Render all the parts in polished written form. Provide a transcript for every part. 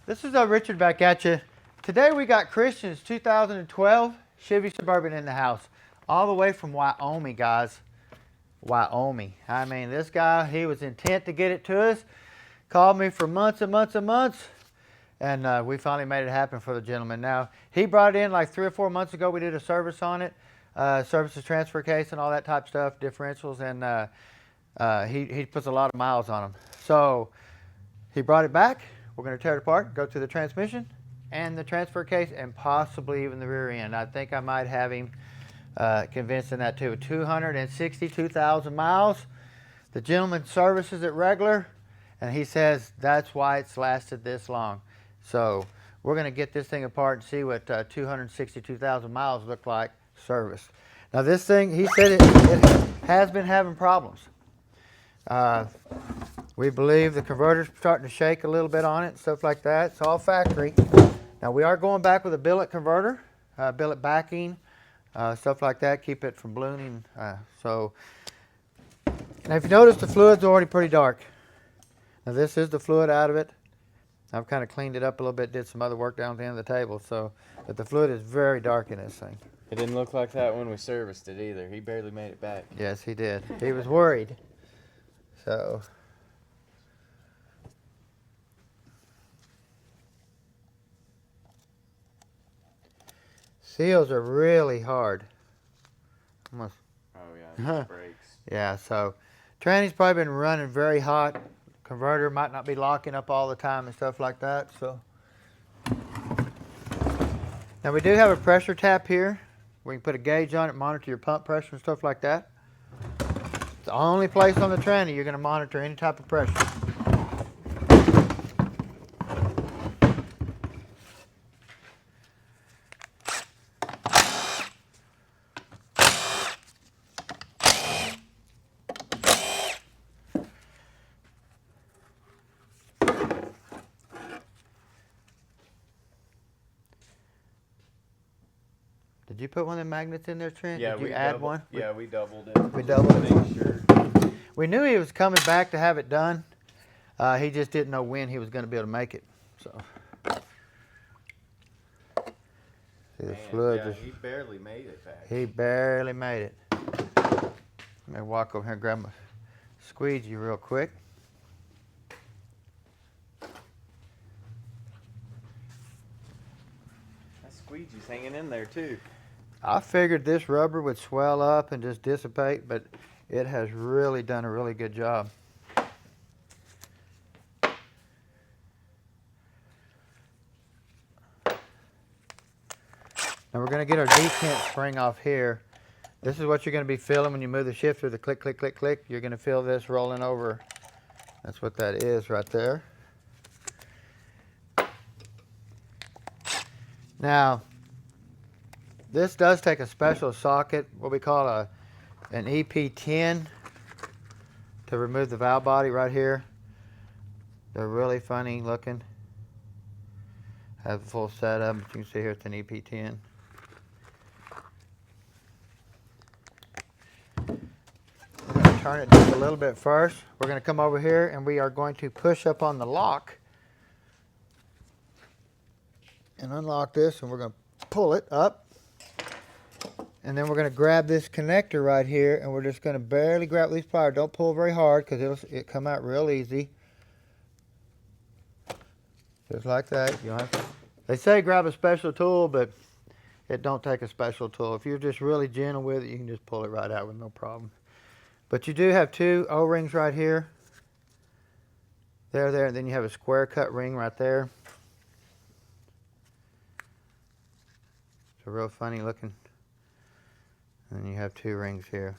This is Richard back at you. Today we got Christian's 2012 Chevy Suburban in the house. All the way from Wyoming, guys. Wyoming. I mean, this guy, he was intent to get it to us. Called me for months and months and months. And we finally made it happen for the gentleman. Now, he brought it in like 3 or 4 months ago. We did a service on it. Services, transfer case, and all that type stuff, differentials. And he puts a lot of miles on them. So, he brought it back. We're going to tear it apart, go through the transmission and the transfer case and possibly even the rear end. I think I might have him convinced in that too. 262,000 miles. The gentleman services it regular, and he says that's why it's lasted this long. So we're going to get this thing apart and see what 262,000 miles look like serviced. Now this thing, he said it has been having problems. We believe the converter's starting to shake a little bit on it and stuff like that. It's all factory. Now we are going back with a billet converter, billet backing, stuff like that, keep it from ballooning. Now if you notice, the fluid's already pretty dark. Now this is the fluid out of it. I've kind of cleaned it up a little bit, did some other work down at the end of the table. But the fluid is very dark in this thing. It didn't look like that when we serviced it either. He barely made it back. Yes, he did. He was worried. So. Seals are really hard. Almost. Oh yeah, it breaks. Yeah, so tranny's probably been running very hot. Converter might not be locking up all the time and stuff like that. So now we do have a pressure tap here. We can put a gauge on it, monitor your pump pressure and stuff like that. It's the only place on the tranny you're going to monitor any type of pressure. Did you put one of the magnets in there, Trent? Yeah, Did you add one? Yeah, we doubled it. We doubled it. Make sure. We knew he was coming back to have it done. He just didn't know when he was going to be able to make it. So, see, the fluid yeah, just, he barely made it back. he barely made it. Let me walk over here and grab my squeegee real quick. That squeegee's hanging in there too. I figured this rubber would swell up and just dissipate, but it has really done a really good job. Now we're going to get our detent spring off here. This is what you're going to be feeling when you move the shifter, the click, click, click, click. You're going to feel this rolling over. That's what that is right there. Now, this does take a special socket, what we call an EP10, to remove the valve body right here. They're really funny looking. Have the full setup, but you can see here it's an EP10. We're going to turn it just a little bit first. We're going to come over here and we are going to push up on the lock and unlock this, and we're going to pull it up. And then we're going to grab this connector right here, and we're just going to barely grab these pliers. Don't pull very hard because it'll come out real easy. Just like that. You don't have to, they say grab a special tool, but it don't take a special tool. If you're just really gentle with it, you can just pull it right out with no problem. But you do have 2 O-rings right here. There, and then you have a square cut ring right there. It's a real funny looking. And then you have 2 rings here.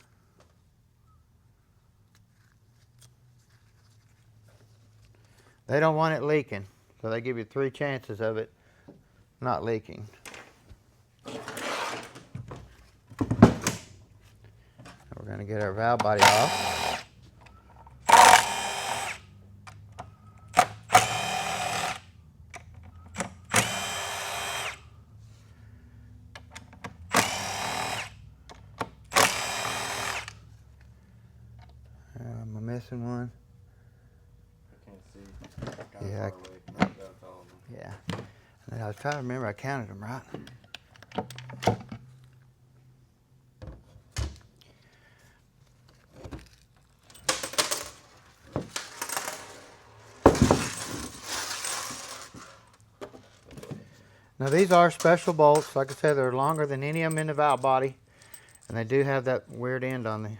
They don't want it leaking, so they give you 3 chances of it not leaking. We're going to get our valve body off. Am I missing one? I can't see. Yeah, I was trying to remember. I counted them right. Now these are special bolts. Like I said, they're longer than any of them in the valve body. And they do have that weird end on the...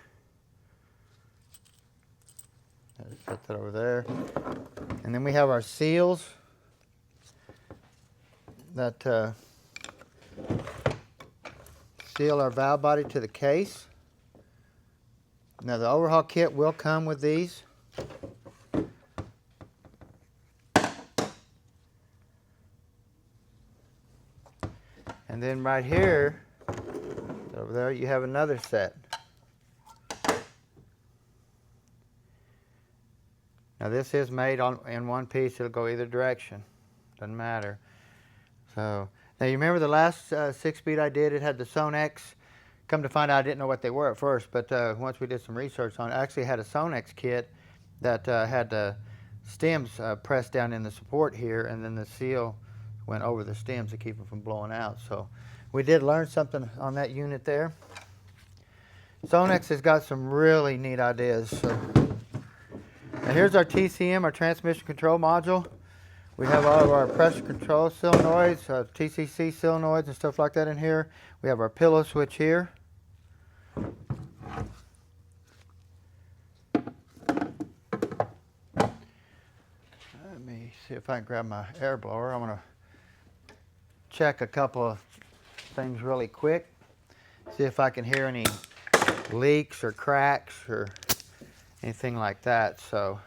Just set that over there. And then we have our seals that seal our valve body to the case. Now the overhaul kit will come with these. And then right here, over there, you have another set. Now this is made in one piece. It'll go either direction. Doesn't matter. So now you remember the last 6-speed I did? It had the XXX. Come to find out, I didn't know what they were at first, but once we did some research on it, I actually had a XXX kit that had the stems pressed down in the support here, and then the seal went over the stems to keep them from blowing out. So we did learn something on that unit there. XXX has got some really neat ideas. So now here's our TCM, our transmission control module. We have all of our pressure control solenoids, TCC solenoids and stuff like that in here. We have our pillow switch here. Let me see if I can grab my air blower. I'm going to check a couple of things really quick. See if I can hear any leaks or cracks or anything like that. So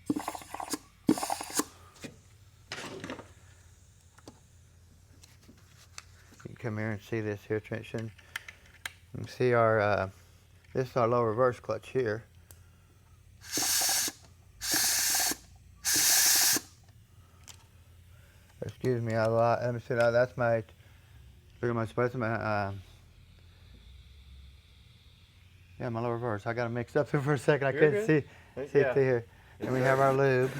you can come here and see this here, Tristan. You can see our this is our low reverse clutch here. Excuse me, let me see that. That's my, look at my space, my yeah, my low reverse. I got them mixed up here for a second. I You're couldn't good. see it through here. And we have our lube.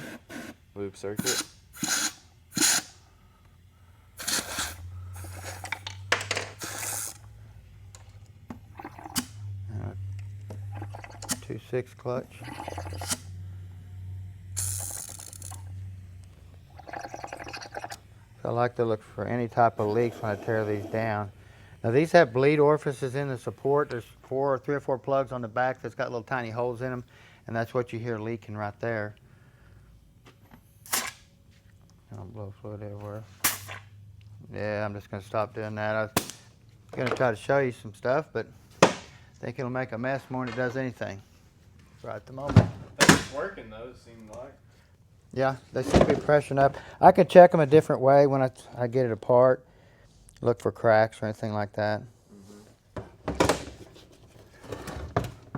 Lube circuit. And a 2.6 clutch. I like to look for any type of leaks when I tear these down. Now these have bleed orifices in the support. There's 3 or 4 plugs on the back that's got little tiny holes in them, and that's what you hear leaking right there. I'll blow fluid everywhere. Yeah, I'm just going to stop doing that. I was going to try to show you some stuff, but I think it'll make a mess more than it does anything right at the moment. I think it's working though, it seemed like. Yeah, they seem to be pressuring up. I can check them a different way when I get it apart. Look for cracks or anything like that.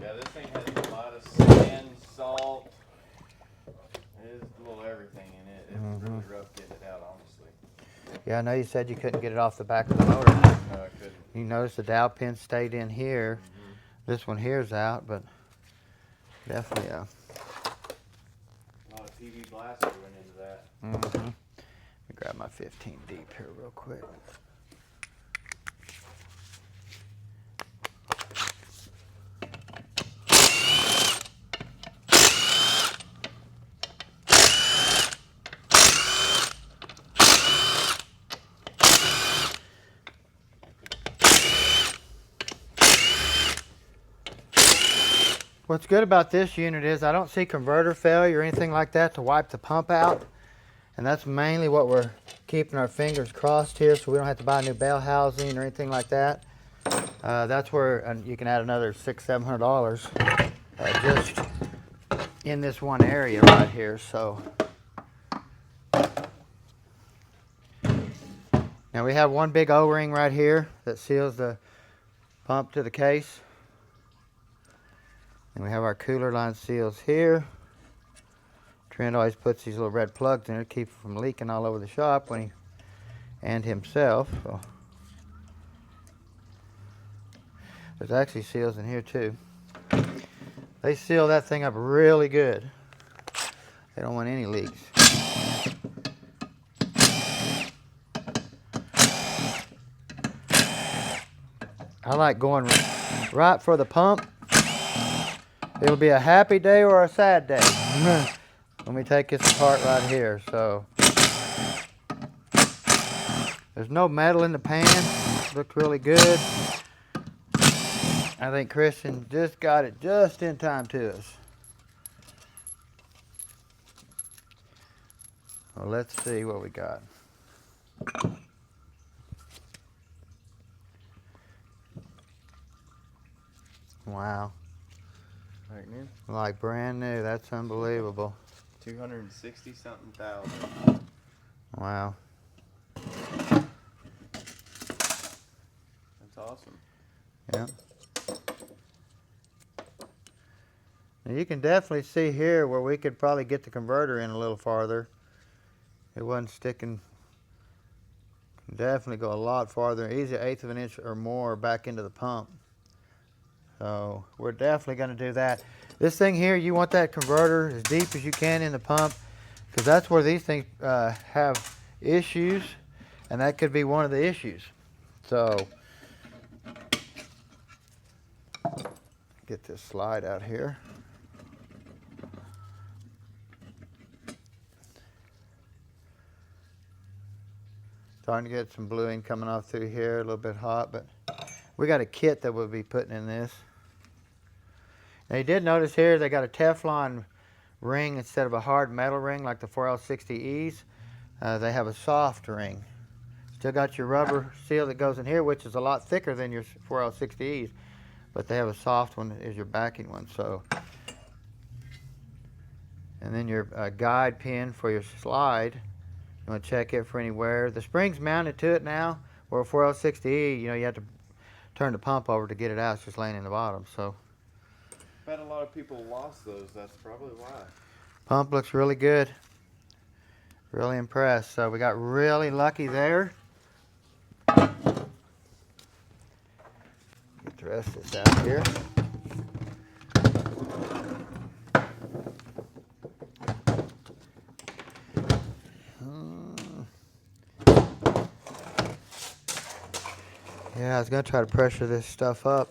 Yeah, this thing has a lot of sand, salt. There's a little everything in it. It's really rough getting it out, honestly. Yeah, I know you said you couldn't get it off the back of the motor. No, I couldn't. You notice the dowel pin stayed in here. This one here's out, but definitely A lot of PV blaster went into that. Let me grab my 15 deep here real quick. What's good about this unit is I don't see converter failure or anything like that to wipe the pump out. And that's mainly what we're keeping our fingers crossed here, so we don't have to buy new bell housing or anything like that. That's where you can add another $600-700 just in this one area right here. So now we have one big O-ring right here that seals the pump to the case. And we have our cooler line seals here. Trent always puts these little red plugs in there to keep it from leaking all over the shop when and himself. So there's actually seals in here too. They seal that thing up really good. They don't want any leaks. I like going right for the pump. It'll be a happy day or a sad day. Let me take this apart right here. So there's no metal in the pan. Looks really good. I think Christian just got it just in time to us. Well, let's see what we got. Wow. Like new? Like brand new. That's unbelievable. 260 something thousand. Wow. That's awesome. Yeah. Now you can definitely see here where we could probably get the converter in a little farther. It wasn't sticking. Definitely go a lot farther, easy 1/8 of an inch or more back into the pump. So we're definitely going to do that. This thing here, you want that converter as deep as you can in the pump, because that's where these things have issues, and that could be one of the issues. So get this slide out here. Starting to get some bluing coming off through here, a little bit hot, but we got a kit that we'll be putting in this. Now you did notice here they got a Teflon ring instead of a hard metal ring like the 4L60Es. They have a soft ring. Still got your rubber seal that goes in here, which is a lot thicker than your 4L60Es, but they have a soft one as your backing one. So, and then your guide pin for your slide. You want to check it for any wear. The spring's mounted to it now, where a 4L60E, you have to turn the pump over to get it out. It's just laying in the bottom. So, Bet a lot of people lost those. That's probably why. pump looks really good. Really impressed. So we got really lucky there. Get the rest of this out here. Yeah, I was going to try to pressure this stuff up.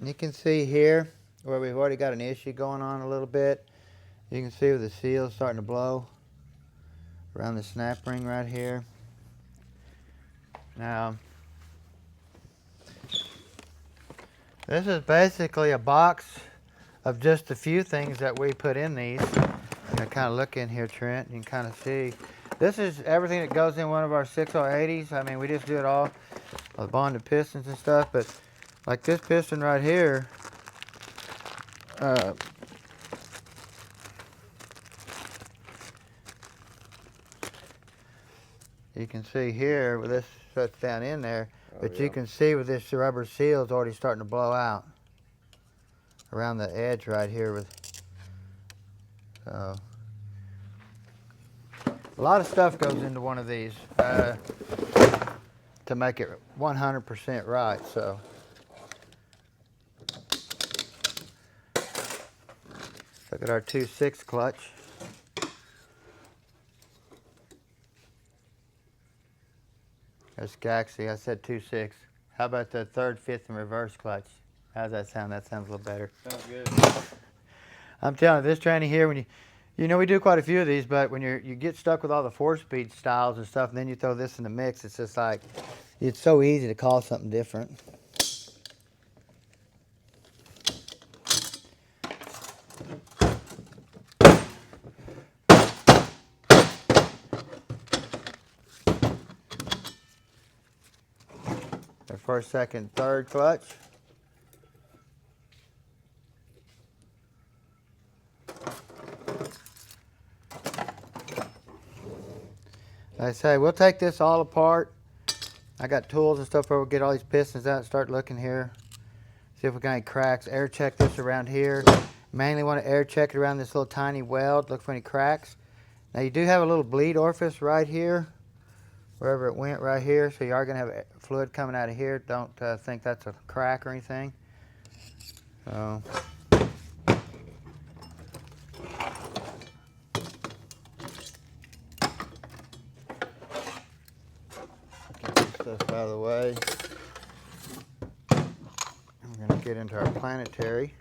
You can see here where we've already got an issue going on a little bit. You can see where the seal's starting to blow around the snap ring right here. Now, this is basically a box of just a few things that we put in these. You can kind of look in here, Trent. You can kind of see. This is everything that goes in one of our 6R80s. I mean, we just do it all with bonded pistons and stuff. But like this piston right here, you can see here where this shuts down in there, but you can see with this rubber seal is already starting to blow out around the edge right here. With a lot of stuff goes into one of these to make it 100% right. So look at our 2.6 clutch. There's Gaxi. I said 2.6. How about the 3rd, 5th, and reverse clutch? How's that sound? That sounds a little better. Sounds good. I'm telling you, this tranny here, when you know we do quite a few of these, but when you get stuck with all the 4-speed styles and stuff, and then you throw this in the mix, it's just like, it's so easy to call something different. The 1st, 2nd, 3rd clutch. Like I say, we'll take this all apart. I got tools and stuff where we'll get all these pistons out and start looking here. See if we got any cracks. Air check this around here. Mainly want to air check it around this little tiny weld. Look for any cracks. Now you do have a little bleed orifice right here, wherever it went right here. So you are going to have fluid coming out of here. Don't think that's a crack or anything. So. Stuff out of the way. get into our planetary.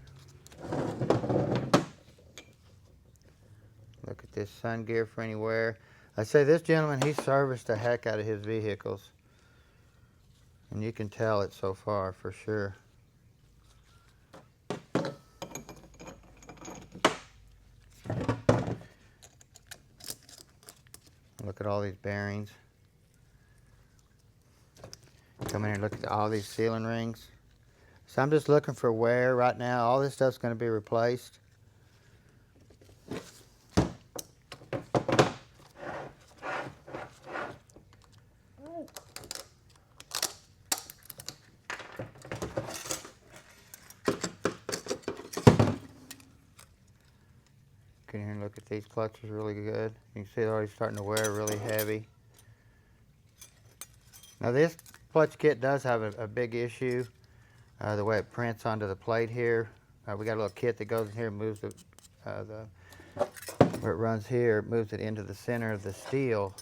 Look at this sun gear for anywhere. I say this gentleman, he serviced the heck out of his vehicles. And you can tell it so far for sure. Look at all these bearings. Come in here and look at all these sealing rings. So I'm just looking for wear right now. All this stuff's going to be replaced. Get in here and look at these clutches really good. You can see they're already starting to wear really heavy. Now this clutch kit does have a big issue. The way it prints onto the plate here. We got a little kit that goes in here and moves where it runs here, it moves it into the center of the steel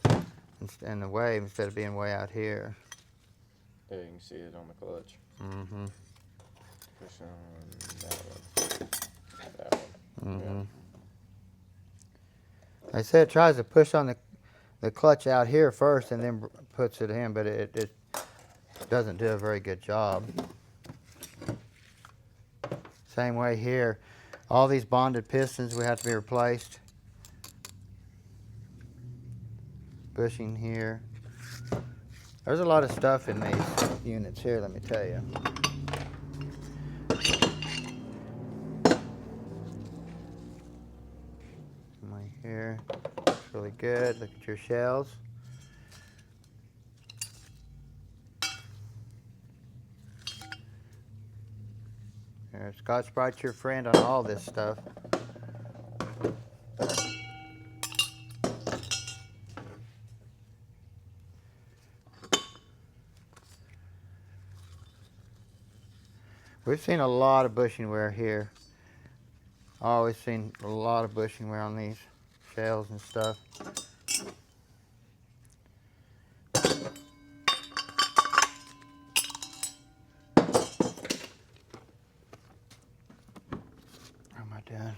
and the wave instead of being way out here. Yeah, you can see it on the clutch. Mm-hmm. Push on that one. That one. Mm-hmm. Yeah. Like I said, it tries to push on the clutch out here first and then puts it in, but it doesn't do a very good job. Same way here. All these bonded pistons we have to be replaced. Bushing here. There's a lot of stuff in these units here, let me tell you. Right here. Looks really good. Look at your shells. There, Scotch-Brite's your friend on all this stuff. We've seen a lot of bushing wear here. Always seen a lot of bushing wear on these shells and stuff. Doing.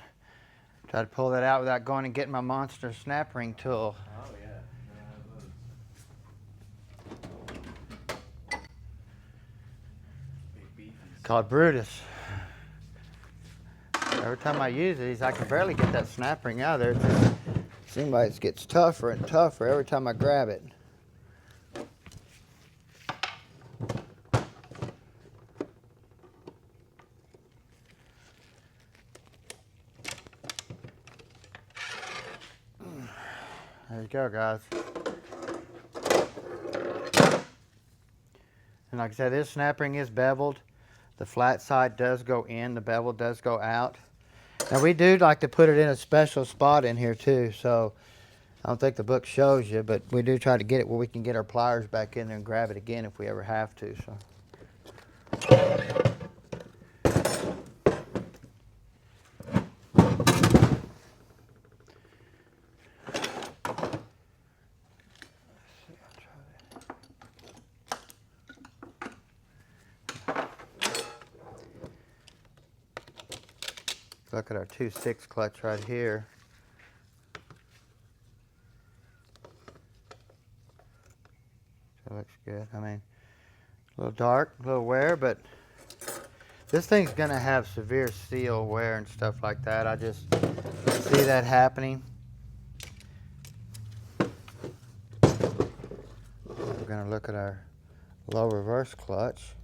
Try to pull that out without going and getting my monster snap ring tool. Oh yeah. Big beefies. Called Brutus. Every time I use it, I can barely get that snap ring out of there. It just seems like it gets tougher and tougher every time I grab it. There you go, guys. And like I said, this snap ring is beveled. The flat side does go in, the bevel does go out. Now we do like to put it in a special spot in here too, so I don't think the book shows you, but we do try to get it where we can get our pliers back in there and grab it again if we ever have to. So. Look at our 2.6 clutch right here. That looks good. I mean, a little dark, a little wear, but this thing's gonna have severe seal wear and stuff like that. I just see that happening. We're gonna look at our low reverse clutch.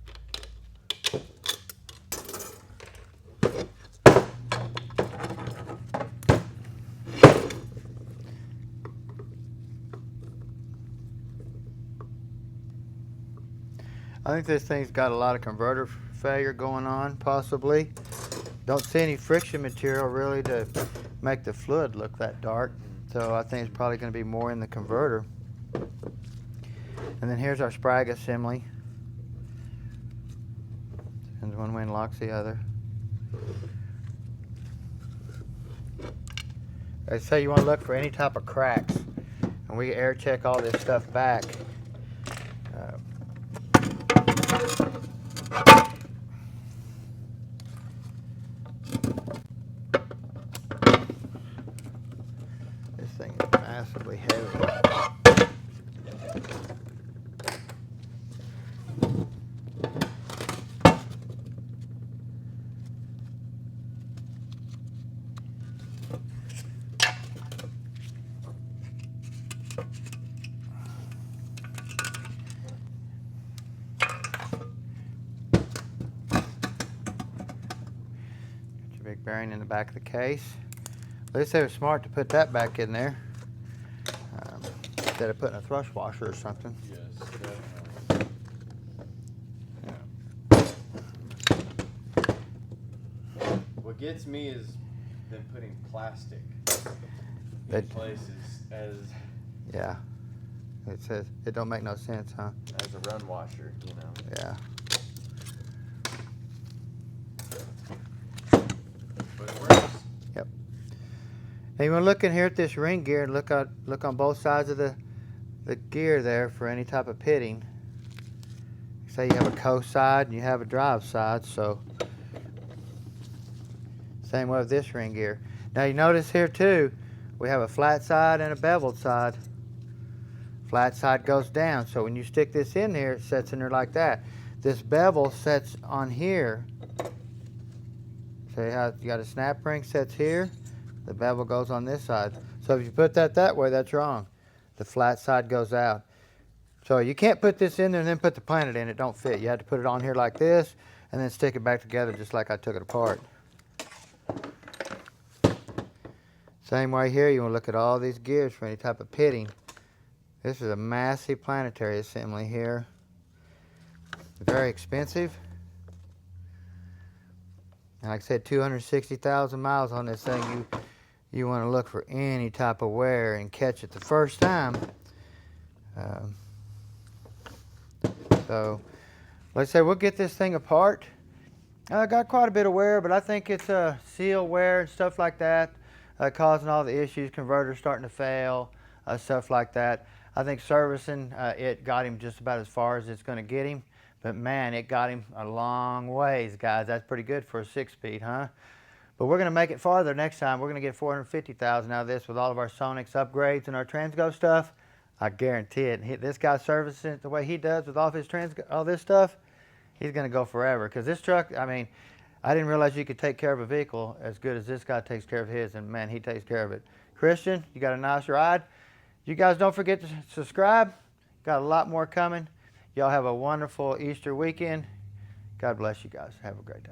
I think this thing's got a lot of converter failure going on, possibly. Don't see any friction material really to make the fluid look that dark. So I think it's probably going to be more in the converter. And then here's our sprag assembly. Turns one way and locks the other. They say you want to look for any type of cracks. And we air check all this stuff back. excessively heavy. Big bearing in the back of the case. At least they were smart to put that back in there instead of putting a thrust washer or something. Yes, definitely. What gets me is them putting plastic in places as yeah. It says it don't make no sense, huh? as a run washer, you know. Yeah. But it works. Yep. And you want to look in here at this ring gear and look on both sides of the gear there for any type of pitting. Say you have a coast side and you have a drive side, so same way with this ring gear. Now you notice here too, we have a flat side and a beveled side. Flat side goes down, so when you stick this in there, it sets in there like that. This bevel sets on here. See how you got a snap ring sets here, the bevel goes on this side. So if you put that way, that's wrong. The flat side goes out. So you can't put this in there and then put the planet in. It don't fit. You have to put it on here like this and then stick it back together just like I took it apart. Same way here, you want to look at all these gears for any type of pitting. This is a massive planetary assembly here. Very expensive. And like I said, 260,000 miles on this thing. You want to look for any type of wear and catch it the first time. So, like I said, we'll get this thing apart. I got quite a bit of wear, but I think it's seal wear and stuff like that causing all the issues. Converters starting to fail, stuff like that. I think servicing it got him just about as far as it's going to get him. But man, it got him a long ways, guys. That's pretty good for a 6-speed, huh? But we're going to make it farther next time. We're going to get 450,000 out of this with all of our Sonics upgrades and our Transgo stuff. I guarantee it. This guy servicing it the way he does with all this stuff, he's going to go forever. Because this truck, I mean, I didn't realize you could take care of a vehicle as good as this guy takes care of his, and man, he takes care of it. Christian, you got a nice ride. You guys don't forget to subscribe. Got a lot more coming. Y'all have a wonderful Easter weekend. God bless you guys. Have a great day.